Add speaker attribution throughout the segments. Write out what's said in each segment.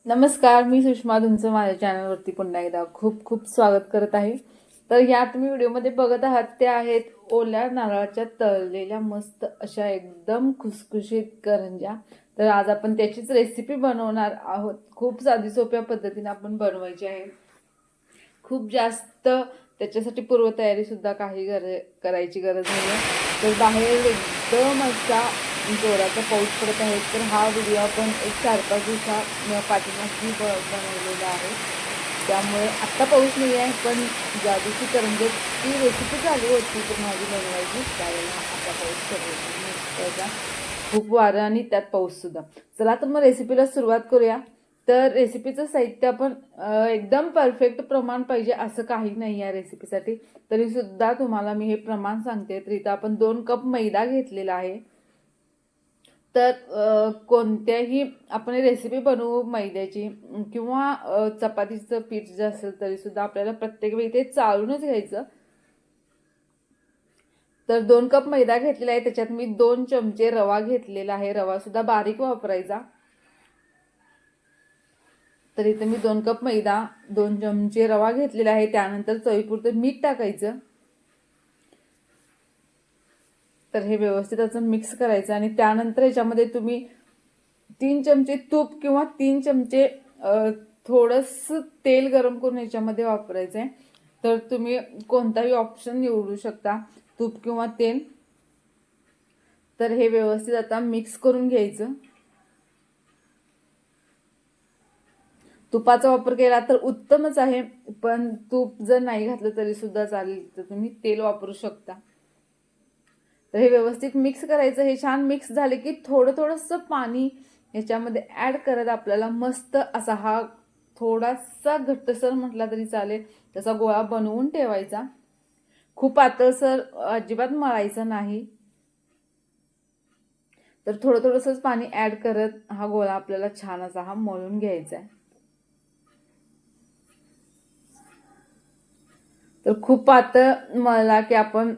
Speaker 1: नमस्कार, मी सुषमा तुमचं माझ्या चॅनलवरती पुन्हा एकदा खूप खूप स्वागत करत आहे. तर या तुम्ही व्हिडिओमध्ये बघत आहात ते आहेत ओल्या नारळाच्या तळलेल्या मस्त अशा एकदम खुसखुशीत करंज्या. तर आज आपण त्याचीच रेसिपी बनवणार आहोत. खूप साधी सोप्या पद्धतीने आपण बनवायची आहे. खूप जास्त त्याच्यासाठी पूर्वतयारी सुद्धा काही करायची गरज नाही. तर बाहेर एकदम असा जोराचा पाऊस पडत आहे. तर हा व्हिडिओ आपण एक 4-5 दिवसा पाठीमागची बनवलेला आहे. त्यामुळे आत्ता पाऊस नाही आहे, पण ज्या दिवशी करंज्याची रेसिपी चालू होती तर माझी बनवायची त्यावेळेला आता पाऊस पडला. खूप वारं आणि त्यात पाऊस सुद्धा. चला तर मग रेसिपीला सुरुवात करूया. तर रेसिपीचं साहित्य आपण एकदम परफेक्ट प्रमाण पाहिजे असं काही नाही या रेसिपीसाठी. तरी सुद्धा तुम्हाला मी हे प्रमाण सांगते. तर इथं आपण 2 कप मैदा घेतलेला आहे. तर कोणत्याही आपण रेसिपी बनवू मैद्याची किंवा चपातीचं पीठ जे असेल तरी सुद्धा आपल्याला प्रत्येक वेळी ते चाळूनच घ्यायचं. तर 2 कप मैदा घेतलेला आहे. त्याच्यात मी 2 चमचे रवा घेतलेला आहे. रवा सुद्धा बारीक वापरायचा. तर इथे मी 2 कप मैदा, 2 चमचे रवा घेतलेला आहे. त्यानंतर चवीपुरतं मीठ टाकायचं. तर हे व्यवस्थित असं मिक्स करायचं आणि त्यानंतर याच्यामध्ये तुम्ही 3 चमचे तूप किंवा 3 चमचे थोडंसं तेल गरम करून याच्यामध्ये वापरायचं आहे. तर तुम्ही कोणताही ऑप्शन निवडू शकता, तूप किंवा तेल. तर हे व्यवस्थित आता मिक्स करून घ्यायचं. तुपाचा वापर केला तर उत्तमच आहे, पण तूप जर नाही घातलं तरी सुद्धा चालेल. तर तुम्ही तेल वापरू शकता. तर हे व्यवस्थित मिक्स करायचं. हे छान मिक्स झाले की थोडंसं पाणी याच्यामध्ये ॲड करत आपल्याला मस्त असा हा थोडासा घट्टसर म्हटला तरी चालेल तसा गोळा बनवून ठेवायचा. खूप पातळसर अजिबात मळायचं नाही. तर थोडंसंच पाणी ॲड करत हा गोळा आपल्याला छान असा हा मळून घ्यायचा आहे. तर खूप पातळ मळला की आपण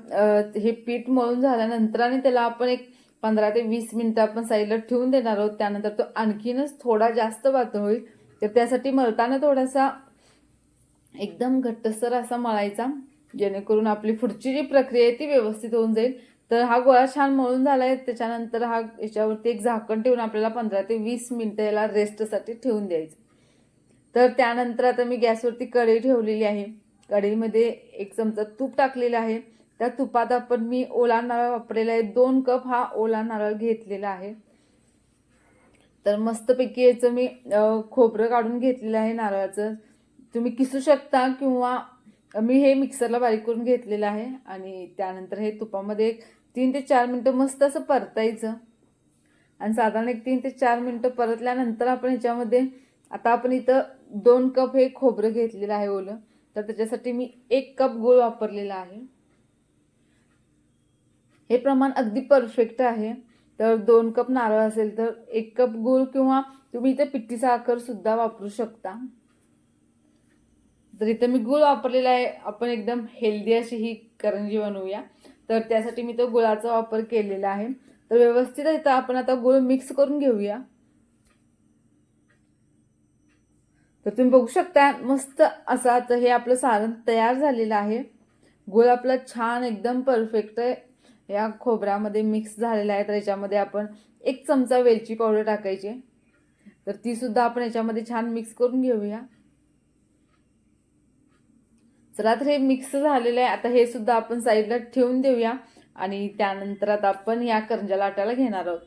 Speaker 1: हे पीठ मळून झाल्यानंतर आणि त्याला आपण एक 15 ते 20 मिनिटं आपण साईडला ठेवून देणार आहोत. त्यानंतर तो आणखीनच थोडा जास्त पातळ होईल. तर त्यासाठी मळताना थोडासा एकदम घट्टसर असा मळायचा, जेणेकरून आपली पुढची जी प्रक्रिया आहे ती व्यवस्थित होऊन जाईल. तर हा गोळा छान मळून झालाय. त्याच्यानंतर हा याच्यावरती एक झाकण ठेवून आपल्याला 15 ते 20 मिनिटं याला रेस्टसाठी ठेवून द्यायचं. तर त्यानंतर आता मी गॅसवरती कढई ठेवलेली आहे. कढईमध्ये 1 चमचा तूप टाकलेलं आहे. त्या तुपात आपण मी ओला नारळ वापरलेला आहे. 2 कप हा ओला नारळ घेतलेला आहे. तर मस्तपैकी याचं मी खोबरं काढून घेतलेलं आहे नारळाचं. तुम्ही किसू शकता किंवा मी हे मिक्सरला बारीक करून घेतलेलं आहे. आणि त्यानंतर हे तुपामध्ये 3 ते 4 मिनिटं मस्त असं परतायचं. आणि साधारण एक 3 ते 4 मिनिटं परतल्यानंतर आपण ह्याच्यामध्ये आता आपण इथं 2 कप हे खोबरं घेतलेलं आहे ओलं. तर त्याच्यासाठी मी 1 कप गूळ वापरलेला आहे. हे प्रमाण अगदी परफेक्ट आहे. तर 2 कप नारळ असेल तर 1 कप गूळ किंवा तुम्ही इथे पिठी साखर सुद्धा वापरू शकता. तर इथे मी गूळ वापरलेला आहे. आपण एकदम हेल्दी अशी ही करंजी बनवूया. तर त्यासाठी मी तो गुळाचा वापर केलेला आहे. तर व्यवस्थित इथं आपण आता गूळ मिक्स करून घेऊया. तर तुम्ही बघू शकता मस्त असा आता हे आपलं सारण तयार झालेलं आहे. गूळ आपला छान एकदम परफेक्ट या खोबऱ्यामध्ये मिक्स झालेला आहे. तर याच्यामध्ये आपण 1 चमचा वेलची पावडर टाकायची. तर ती सुद्धा आपण याच्यामध्ये छान मिक्स करून घेऊया. चला तर हे मिक्स झालेलं आहे. आता हे सुद्धा आपण साईडला ठेवून देऊया आणि त्यानंतर आता आपण या करंज्या लाटायला घेणार आहोत.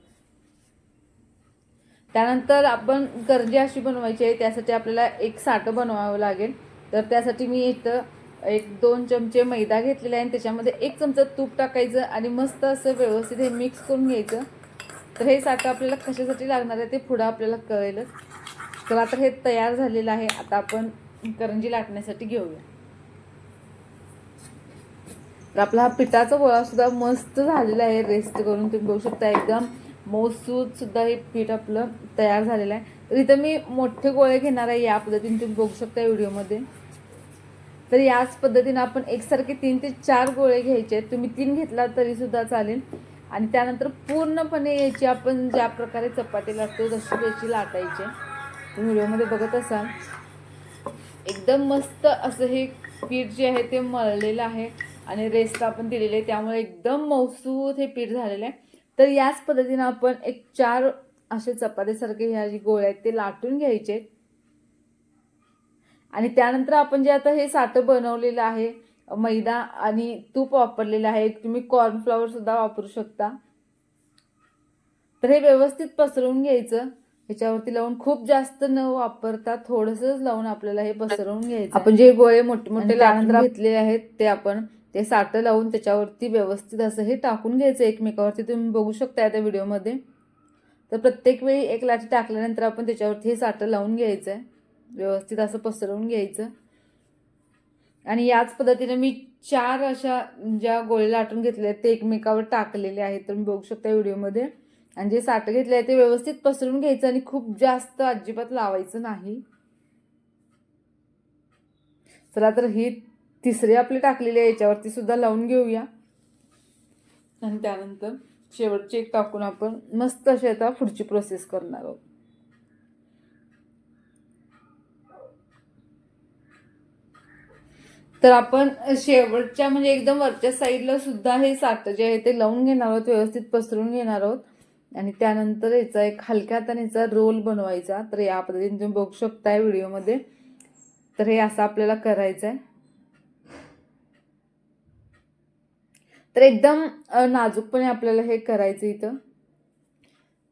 Speaker 1: त्यानंतर आपण करंजी अशी बनवायची आहे. त्यासाठी आपल्याला एक साठं बनवावं लागेल. तर त्यासाठी मी इथं 1-2 चमचे मैदा घेतलेला आहे आणि त्याच्यामध्ये 1 चमचा तूप टाकायचं आणि मस्त असं व्यवस्थित हे मिक्स करून घ्यायचं. तर हे साठं आपल्याला कशासाठी लागणार आहे ते पुढं आपल्याला कळेलच. तर आता हे तयार झालेलं आहे. आता आपण करंजी लाटण्यासाठी घेऊया. तर आपला हा पिठाचा गोळा सुद्धा मस्त झालेला आहे. रेस्ट करून तुम्ही बघू शकता एकदम मऊसूत सुद्धा हे पीठ आपलं तयार झालेलं आहे. तर इथं मी मोठे गोळे घेणार आहे. या पद्धतीने तुम्ही बघू शकता व्हिडिओमध्ये. तर याच पद्धतीने आपण एकसारखे 3 ते 4 गोळे घ्यायचे आहेत. तुम्ही 3 घेतला तरी सुद्धा चालेल. आणि त्यानंतर पूर्णपणे याची आपण ज्या प्रकारे चपाती लाटतो तशी याची लाटायची. तुम्ही व्हिडिओमध्ये बघत असाल एकदम मस्त असं हे पीठ जे आहे ते मळलेलं आहे आणि रेस्ट आपण दिलेले आहे, त्यामुळे एकदम मौसूद हे पीठ झालेलं आहे. तर याच पद्धतीने आपण एक 4 असे चपातीसारखे ह्या जी गोळे आहेत ते लाटून घ्यायचे आणि त्यानंतर आपण जे आता हे साठं बनवलेलं आहे मैदा आणि तूप वापरलेलं आहे, तुम्ही कॉर्नफ्लॉवर सुद्धा वापरू शकता. तर हे व्यवस्थित पसरवून घ्यायचं, ह्याच्यावरती लावून खूप जास्त न वापरता थोडंसंच लावून आपल्याला हे पसरवून घ्यायचं. आपण जे गोळे मोठे मोठे लाटून घेतलेले आहेत ते आपण ते साठं लावून त्याच्यावरती व्यवस्थित असं हे टाकून घ्यायचं एकमेकावरती. तुम्ही बघू शकता त्या व्हिडिओमध्ये. तर प्रत्येक वेळी एक लाटी टाकल्यानंतर आपण त्याच्यावरती हे साठं लावून घ्यायचं आहे, व्यवस्थित असं पसरवून घ्यायचं. आणि याच पद्धतीने मी 4 अशा ज्या गोळे लाटून घेतले आहेत ते एकमेकावर टाकलेले आहेत, तर मी बघू शकता व्हिडिओमध्ये. आणि जे साठं घेतले आहे ते व्यवस्थित पसरून घ्यायचं आणि खूप जास्त अजिबात लावायचं नाही. चला तर ही तिसरी आपली टाकलेली आहे, याच्यावरती सुद्धा लावून घेऊया आणि त्यानंतर शेवटची एक टाकून आपण मस्त अशी आता पुढची प्रोसेस करणार आहोत. तर आपण शेवटच्या म्हणजे एकदम वरच्या साईडला सुद्धा हे साठं जे आहे ते लावून घेणार आहोत, व्यवस्थित पसरून घेणार आहोत आणि त्यानंतर याचा एक हलक्या हाताने याचा रोल बनवायचा. तर या पद्धतीने तुम्ही बघू शकताय व्हिडिओमध्ये. तर हे असं आपल्याला करायचं आहे. तर एकदम नाजूकपणे आपल्याला हे करायचं इथं.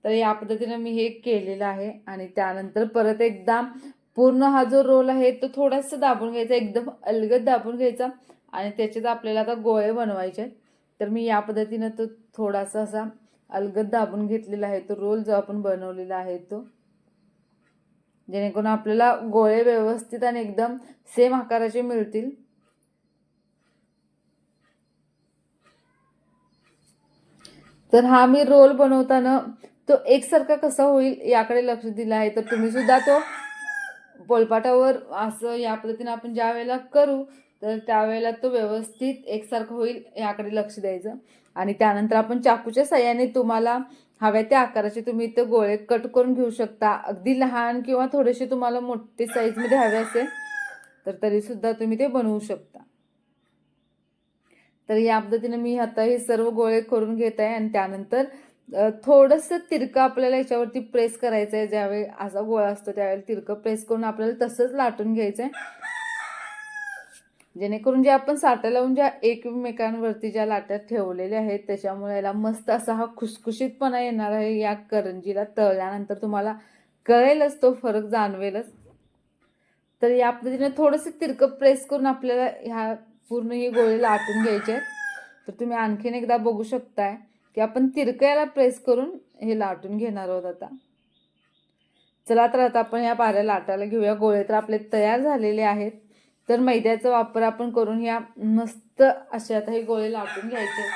Speaker 1: तर या पद्धतीने मी हे केलेलं आहे आणि त्यानंतर परत एकदा पूर्ण हा जो रोल आहे तो थोडासा दाबून घ्यायचा, एकदम अलगद दाबून घ्यायचा आणि त्याच्यात आपल्याला आता गोळे बनवायचे आहेत. तर मी या पद्धतीनं तो थोडासा असा अलगद दाबून घेतलेला आहे तो रोल जो आपण बनवलेला आहे तो, जेणेकरून आपल्याला गोळे व्यवस्थित आणि एकदम सेम आकाराचे मिळतील. तर हा मी रोल बनवताना तो एकसारखा कसा होईल याकडे लक्ष दिलं आहे. तर तुम्ही सुद्धा तो पोलपाटावर असं या पद्धतीने आपण ज्या वेळेला करू तर त्यावेळेला तो व्यवस्थित एकसारखं होईल याकडे लक्ष द्यायचं. आणि त्यानंतर आपण चाकूच्या साह्याने तुम्हाला हव्या त्या आकाराचे तुम्ही इथं गोळे कट करून घेऊ शकता. अगदी लहान किंवा थोडेसे तुम्हाला मोठे साईजमध्ये हवे असेल तर तरी सुद्धा तुम्ही ते बनवू शकता. तर या पद्धतीने मी आता हे सर्व गोळे करून घेत आहे आणि त्यानंतर थोडंसं तिरकं आपल्याला याच्यावरती प्रेस करायचं आहे. ज्यावेळी असा गोळा असतो त्यावेळेला तिरकं प्रेस करून आपल्याला तसंच लाटून घ्यायचं आहे, जेणेकरून जे आपण साठं लावून ज्या एकमेकांवरती ज्या लाट्या ठेवलेल्या आहेत त्याच्यामुळे याला मस्त असा हा खुसखुशीतपणा येणार आहे. या करंजीला तळल्यानंतर तुम्हाला कळेलच, तो फरक जाणवेलच. तर या पद्धतीने थोडंसं तिरकं प्रेस करून आपल्याला ह्या पूर्ण ही गोळे लाटून घ्यायचे आहेत. तर तुम्ही आणखीन एकदा बघू शकताय की आपण तिरक्याला प्रेस करून हे लाटून घेणार आहोत आता. चला तर आता आपण या पाऱ्या लाटायला घेऊया. गोळे तर आपले तयार झालेले आहेत. तर मैद्याचा वापर आपण करून या मस्त असे आता हे गोळे लाटून घ्यायचे.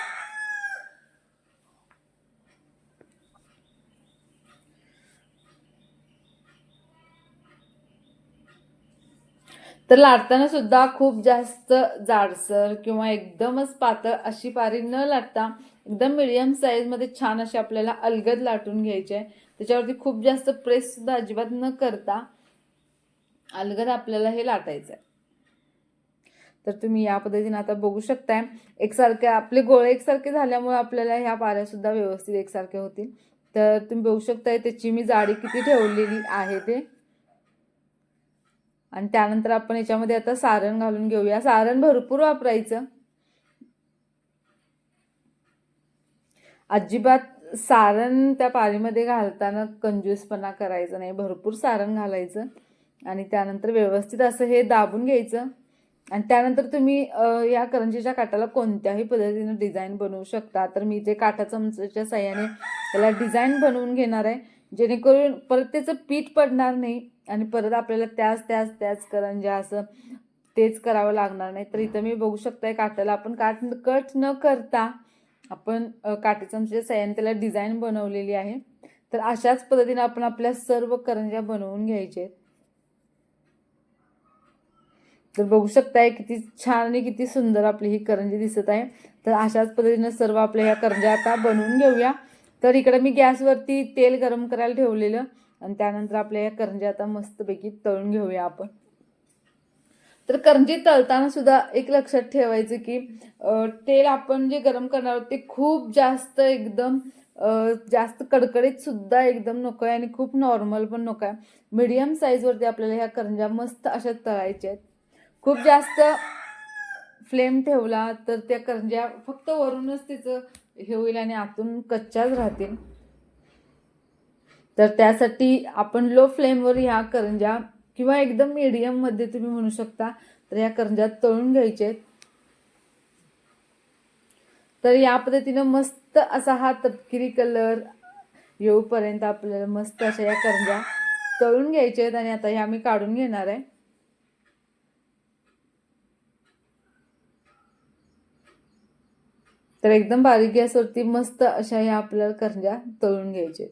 Speaker 1: तर लाटताना सुद्धा खूप जास्त जाडसर किंवा एकदमच पातळ अशी पारी न लाटता एकदम मिडियम साईजमध्ये छान अशी आपल्याला अलगद लाटून घ्यायचे आहे. त्याच्यावरती खूप जास्त प्रेस सुद्धा अजिबात न करता अलगद आपल्याला हे लाटायचं आहे. तर तुम्ही या पद्धतीने आता बघू शकताय एकसारखे आपले गोळे एकसारखे झाल्यामुळे आपल्याला ह्या पाऱ्या सुद्धा व्यवस्थित एकसारखे होतील. तर तुम्ही बघू शकताय त्याची मी जाडी किती ठेवलेली आहे ते. आणि त्यानंतर आपण याच्यामध्ये आता सारण घालून घेऊया. सारण भरपूर वापरायचं, अजिबात सारण त्या पारीमध्ये घालताना कंजूसपणा करायचा नाही, भरपूर सारण घालायचं आणि त्यानंतर व्यवस्थित असं हे दाबून घ्यायचं. आणि त्यानंतर तुम्ही या करंजीच्या काठाला कोणत्याही पद्धतीने डिझाईन बनवू शकता. तर मी ते काटा चमच्याच्या साह्याने त्याला डिझाईन बनवून घेणार आहे, जेणेकरून परत त्याचं पीठ पडणार नाही आणि परत आपल्याला त्याच करंज्या असं तेच करावं लागणार नाही. तर इथं मी बघू शकताय काठाला आपण कट न करता आपण काटे चमच्याच्या साह्याने त्याला डिझाईन बनवलेली आहे. तर अशाच पद्धतीने आपण आपल्या सर्व करंज्या बनवून घ्यायचे. तर बघू शकताय किती छान आणि किती सुंदर आपली ही करंजी दिसत आहे. तर अशाच पद्धतीने सर्व आपल्या ह्या करंज्या आता बनवून घेऊया. तर इकडे मी गॅसवरती तेल गरम करायला ठेवलेलं आणि त्यानंतर आपल्या या करंज्या आता मस्तपैकी तळून घेऊया आपण. तर करंजी तळताना सुद्धा एक लक्षात ठेवायचं की तेल आपण जे गरम करणार आहोत ते खूप जास्त एकदम जास्त कडकडीत सुद्धा एकदम नको आहे आणि खूप नॉर्मल पण नको आहे. मीडियम साईजवरती आपल्याला ह्या करंज्या मस्त अशा तळायच्या आहेत. खूप जास्त फ्लेम ठेवला तर त्या करंज्या फक्त वरूनच तिचं हे होईल आणि आतून कच्च्याच राहतील. तर त्यासाठी आपण लो फ्लेमवर ह्या करंज्या किंवा एकदम मीडियम मध्ये तुम्ही म्हणू शकता तर या करंज्या तळून घ्यायचे. तर या पद्धतीनं मस्त असा हा तपकिरी कलर येऊपर्यंत आपल्याला मस्त अशा या करंज्या तळून घ्यायच्या आहेत आणि आता ह्या मी काढून घेणार आहे. तर एकदम बारीक गॅसवरती मस्त अशा ह्या आपल्याला करंज्या तळून घ्यायच्या,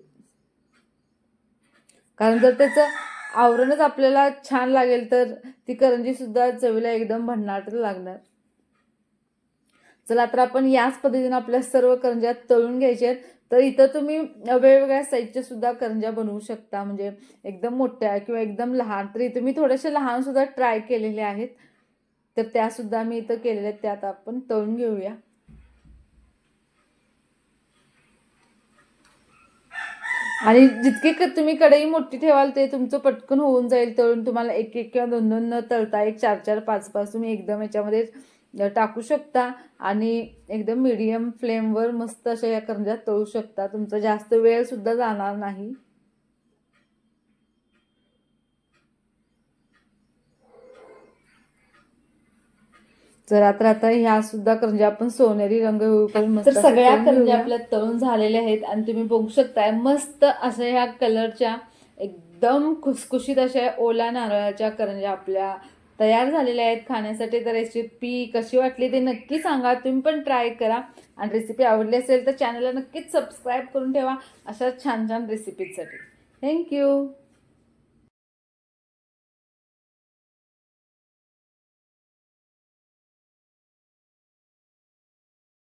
Speaker 1: कारण जर त्याचं आवरणच आपल्याला छान लागेल तर ती करंजी सुद्धा चवीला एकदम भन्नाट लागणार. चला तर आपण याच पद्धतीने आपल्या सर्व करंज्या तळून घ्यायच्या आहेत. तर इथं तुम्ही वेगवेगळ्या साईजच्या सुद्धा करंज्या बनवू शकता, म्हणजे एकदम मोठ्या किंवा एकदम लहान. तर इथं मी थोड्याशा लहान सुद्धा ट्राय केलेल्या आहेत, तर त्या सुद्धा मी इथं केलेल्या आहेत. त्यात आपण तळून घेऊया. आणि जितकी तुम्ही कढई मोठी ठेवाल ते तुमचं पटकन होऊन जाईल तळून. तुम्हाला एक एक किंवा दोन दोन न तळता एक 4-4 5-5 तुम्ही एकदम याच्यामध्ये टाकू शकता आणि एकदम मीडियम फ्लेमवर मस्त अशा या करंज्या तळू शकता. तुमचा जास्त वेळ सुद्धा जाणार नाही. तर आता ह्या सुद्धा करंज्या आपण सोनेरी रंग होईपर्यंत मस्त. तर सगळ्या करंज्या आपल्या तळून झालेल्या आहेत आणि तुम्ही बघू शकताय मस्त अशा ह्या कलरच्या एकदम खुसखुशीत अशा ओला नारळाच्या करंज्या आपल्या तयार झालेल्या आहेत खाण्यासाठी. तर रेसिपी कशी वाटली ते नक्की सांगा. तुम्ही पण ट्राय करा आणि रेसिपी आवडली असेल तर चॅनलला नक्कीच सबस्क्राईब करून ठेवा अशा छान छान रेसिपीसाठी. थँक्यू.